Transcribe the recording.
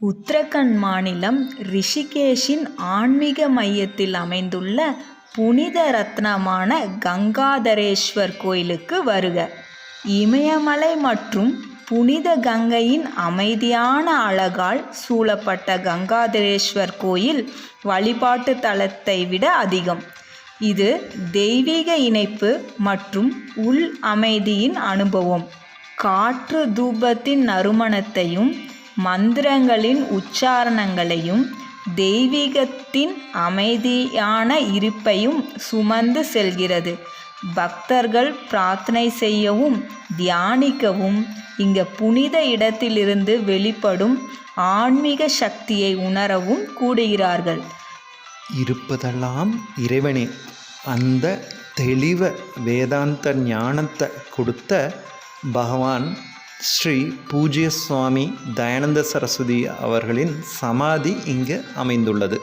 உத்தரகண்ட் மாநிலம் ரிஷிகேஷின் ஆன்மீக மையத்தில் அமைந்துள்ள புனித ரத்னமான கங்காதரேஸ்வர் கோயிலுக்கு வருக. இமயமலை மற்றும் புனித கங்கையின் அமைதியான அழகால் சூழப்பட்ட கங்காதரேஸ்வர் கோயில் வழிபாட்டு தலத்தை விட அதிகம். இது தெய்வீக இணைப்பு மற்றும் உள் அமைதியின் அனுபவம். காற்று தூபத்தின் நறுமணத்தையும் மந்திரங்களின் உச்சாரணங்களையும் தெய்வீகத்தின் அமைதியான இருப்பையும் சுமந்து செல்கிறது. பக்தர்கள் பிரார்த்தனை செய்யவும் தியானிக்கவும் இங்க புனித இடத்திலிருந்து வெளிப்படும் ஆன்மீக சக்தியை உணரவும் கூடுகிறார்கள். இருப்பதெல்லாம் இறைவனே, அந்த தெளிவ வேதாந்த ஞானத்தை கொடுத்த பகவான் ஸ்ரீ பூஜ்ய சுவாமி தயானந்த சரஸ்வதி அவர்களின் சமாதி இங்கு அமைந்துள்ளது.